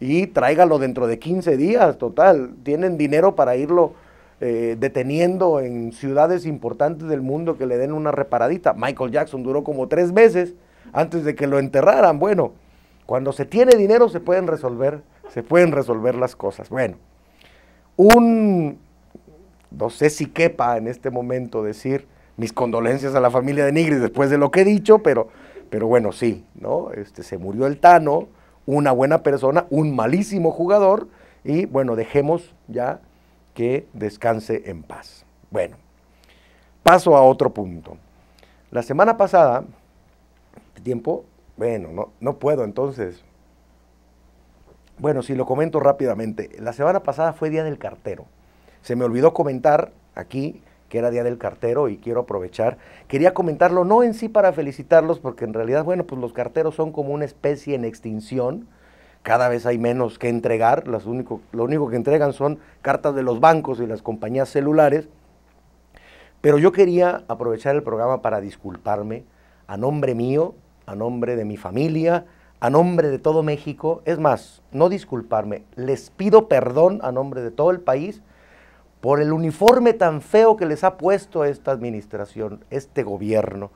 y tráigalo dentro de 15 días, total, tienen dinero para irlo deteniendo en ciudades importantes del mundo que le den una reparadita. Michael Jackson duró como 3 meses antes de que lo enterraran. Bueno, cuando se tiene dinero se pueden resolver las cosas. Bueno, no sé si quepa en este momento decir mis condolencias a la familia de Nigris después de lo que he dicho, pero bueno, sí, ¿no? Se murió el Tano, una buena persona, un malísimo jugador, y bueno, dejemos ya que descanse en paz. Bueno, paso a otro punto. La semana pasada, ¿tiempo? Bueno, no puedo entonces. Bueno, si lo comento rápidamente. La semana pasada fue Día del Cartero. Se me olvidó comentar aquí que era Día del Cartero y quiero aprovechar. Quería comentarlo no en sí para felicitarlos, porque en realidad, bueno, pues los carteros son como una especie en extinción. Cada vez hay menos que entregar. Lo único que entregan son cartas de los bancos y las compañías celulares. Pero yo quería aprovechar el programa para disculparme a nombre mío, a nombre de mi familia, a nombre de todo México. Es más, no disculparme, les pido perdón a nombre de todo el país por el uniforme tan feo que les ha puesto esta administración, este gobierno.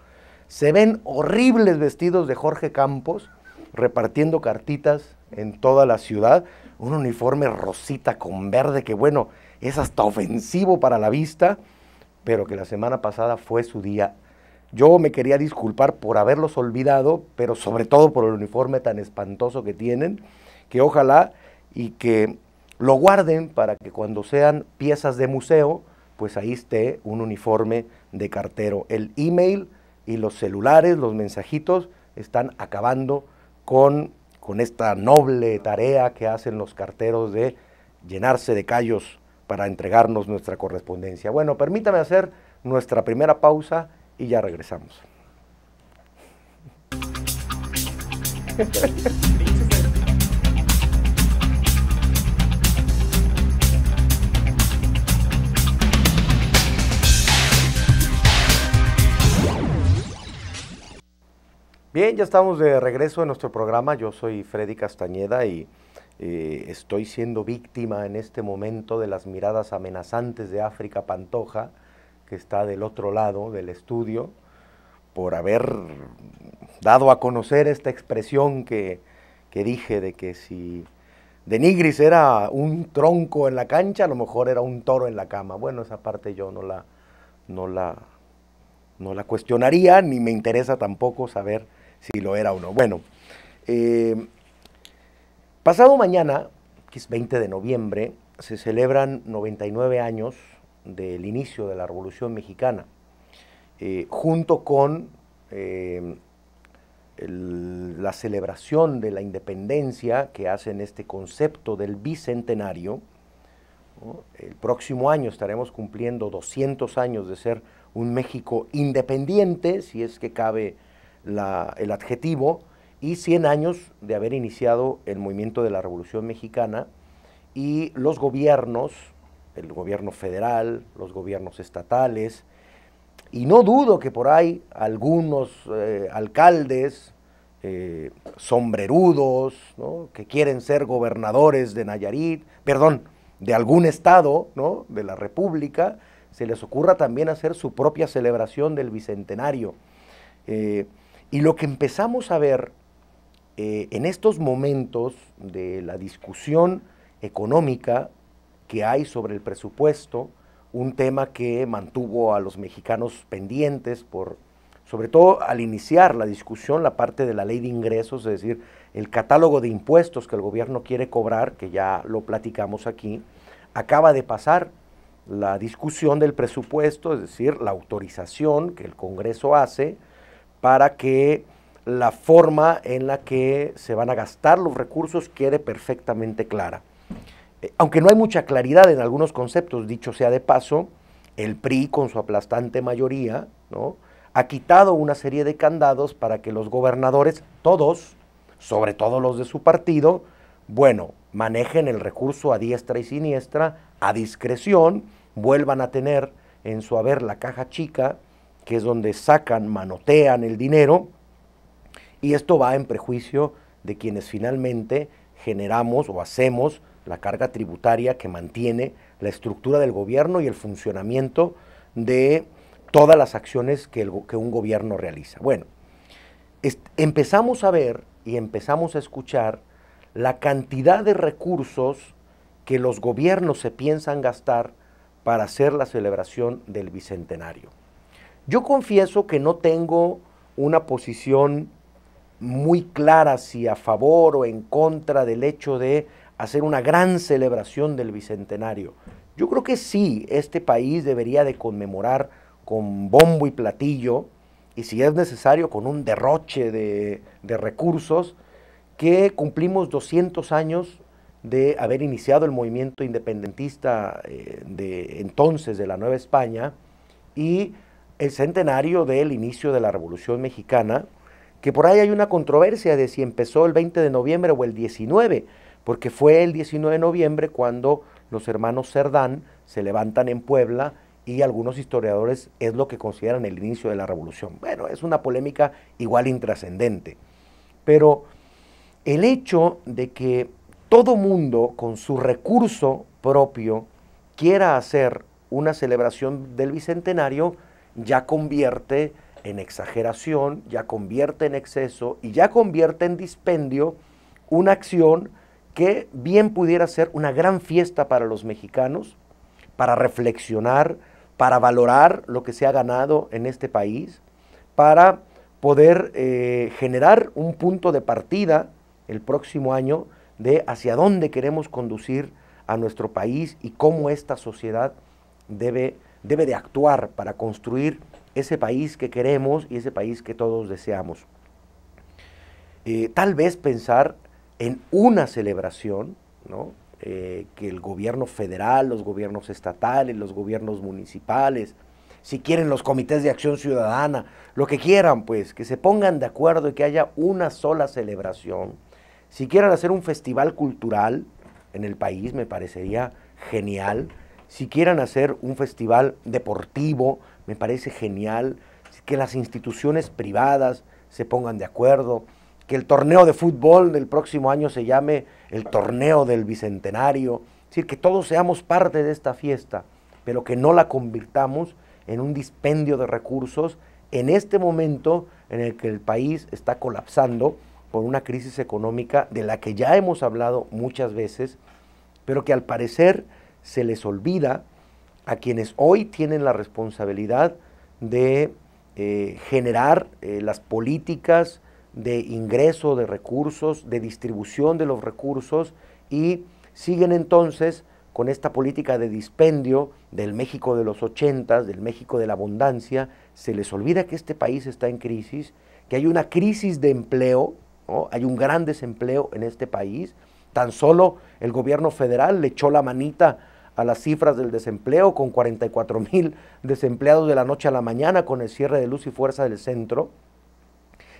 Se ven horribles vestidos de Jorge Campos, repartiendo cartitas en toda la ciudad, un uniforme rosita con verde que bueno, es hasta ofensivo para la vista, pero que la semana pasada fue su día. Yo me quería disculpar por haberlos olvidado, pero sobre todo por el uniforme tan espantoso que tienen, que ojalá y que lo guarden para que cuando sean piezas de museo, pues ahí esté un uniforme de cartero. El email y los celulares, los mensajitos, están acabando con esta noble tarea que hacen los carteros de llenarse de callos para entregarnos nuestra correspondencia. Bueno, permítame hacer nuestra primera pausa y ya regresamos. Bien, ya estamos de regreso en nuestro programa. Yo soy Freddy Castañeda y estoy siendo víctima en este momento de las miradas amenazantes de África Pantoja, que está del otro lado del estudio, por haber dado a conocer esta expresión que dije de que si de Nigris era un tronco en la cancha, a lo mejor era un toro en la cama. Bueno, esa parte yo no la cuestionaría, ni me interesa tampoco saber si lo era o no. Bueno, pasado mañana, que es 20 de noviembre, se celebran 99 años del inicio de la Revolución Mexicana, junto con la celebración de la independencia que hacen este concepto del bicentenario, ¿no? El próximo año estaremos cumpliendo 200 años de ser un México independiente, si es que cabe el adjetivo, y 100 años de haber iniciado el movimiento de la Revolución Mexicana, y los gobiernos, el gobierno federal, los gobiernos estatales, y no dudo que por ahí algunos alcaldes sombrerudos, ¿no?, que quieren ser gobernadores de Nayarit, perdón, de algún estado, ¿no?, de la República, se les ocurra también hacer su propia celebración del Bicentenario. Y lo que empezamos a ver en estos momentos de la discusión económica que hay sobre el presupuesto, un tema que mantuvo a los mexicanos pendientes, sobre todo al iniciar la discusión, la parte de la ley de ingresos, es decir, el catálogo de impuestos que el gobierno quiere cobrar, que ya lo platicamos aquí. Acaba de pasar la discusión del presupuesto, es decir, la autorización que el Congreso hace para que la forma en la que se van a gastar los recursos quede perfectamente clara. Aunque no hay mucha claridad en algunos conceptos, dicho sea de paso, el PRI con su aplastante mayoría, ¿no?, ha quitado una serie de candados para que los gobernadores, todos, sobre todo los de su partido, bueno, manejen el recurso a diestra y siniestra, a discreción, vuelvan a tener en su haber la caja chica, que es donde sacan, manotean el dinero, y esto va en prejuicio de quienes finalmente generamos o hacemos la carga tributaria que mantiene la estructura del gobierno y el funcionamiento de todas las acciones que un gobierno realiza. Bueno, empezamos a ver y empezamos a escuchar la cantidad de recursos que los gobiernos se piensan gastar para hacer la celebración del Bicentenario. Yo confieso que no tengo una posición muy clara si a favor o en contra del hecho de hacer una gran celebración del Bicentenario. Yo creo que sí, este país debería de conmemorar con bombo y platillo, y si es necesario con un derroche de recursos, que cumplimos 200 años de haber iniciado el movimiento independentista de entonces, de la Nueva España, y el centenario del inicio de la Revolución Mexicana, que por ahí hay una controversia de si empezó el 20 de noviembre o el 19, porque fue el 19 de noviembre cuando los hermanos Cerdán se levantan en Puebla y algunos historiadores es lo que consideran el inicio de la Revolución. Bueno, es una polémica igual intrascendente, pero el hecho de que todo mundo con su recurso propio quiera hacer una celebración del Bicentenario ya convierte en exageración, ya convierte en exceso y ya convierte en dispendio una acción que bien pudiera ser una gran fiesta para los mexicanos, para reflexionar, para valorar lo que se ha ganado en este país, para poder generar un punto de partida el próximo año de hacia dónde queremos conducir a nuestro país y cómo esta sociedad debe de actuar para construir ese país que queremos y ese país que todos deseamos. Tal vez pensar en una celebración, ¿no? Que el gobierno federal, los gobiernos estatales, los gobiernos municipales, si quieren los comités de acción ciudadana, lo que quieran, pues, que se pongan de acuerdo y que haya una sola celebración. Si quieren hacer un festival cultural en el país, me parecería genial. Si quieren hacer un festival deportivo, me parece genial. Que las instituciones privadas se pongan de acuerdo. Que el torneo de fútbol del próximo año se llame el torneo del Bicentenario. Es decir, que todos seamos parte de esta fiesta, pero que no la convirtamos en un dispendio de recursos en este momento en el que el país está colapsando por una crisis económica de la que ya hemos hablado muchas veces, pero que al parecer se les olvida a quienes hoy tienen la responsabilidad de generar las políticas de ingreso de recursos, de distribución de los recursos, y siguen entonces con esta política de dispendio del México de los 80s, del México de la abundancia. Se les olvida que este país está en crisis, que hay una crisis de empleo, ¿no? Hay un gran desempleo en este país. Tan solo el gobierno federal le echó la manita a las cifras del desempleo con 44,000 desempleados de la noche a la mañana con el cierre de Luz y Fuerza del Centro.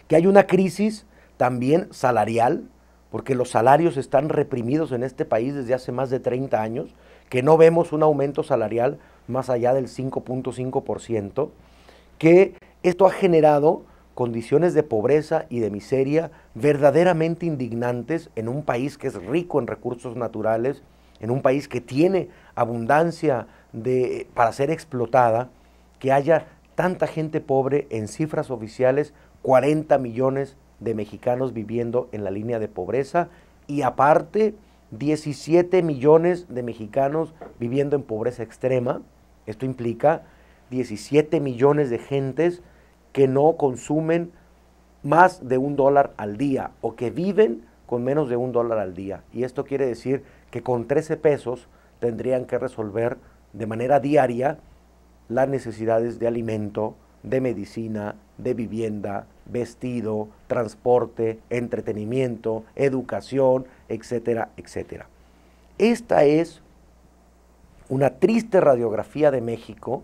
Que hay una crisis también salarial, porque los salarios están reprimidos en este país desde hace más de 30 años, que no vemos un aumento salarial más allá del 5.5%, que esto ha generado condiciones de pobreza y de miseria verdaderamente indignantes en un país que es rico en recursos naturales, en un país que tiene abundancia para ser explotada, que haya tanta gente pobre. En cifras oficiales, 40 millones de mexicanos viviendo en la línea de pobreza y aparte 17 millones de mexicanos viviendo en pobreza extrema. Esto implica 17 millones de gentes que no consumen más de $1 al día o que viven con menos de $1 al día. Y esto quiere decir que con 13 pesos tendrían que resolver de manera diaria las necesidades de alimento, de medicina, de vivienda, vestido, transporte, entretenimiento, educación, etcétera, etcétera. Esta es una triste radiografía de México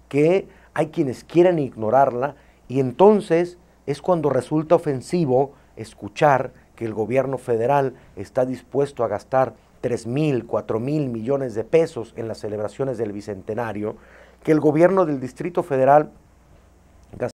que hay quienes quieren ignorarla, y entonces es cuando resulta ofensivo escuchar que el gobierno federal está dispuesto a gastar 3,000, 4,000 millones de pesos en las celebraciones del Bicentenario, que el gobierno del Distrito Federal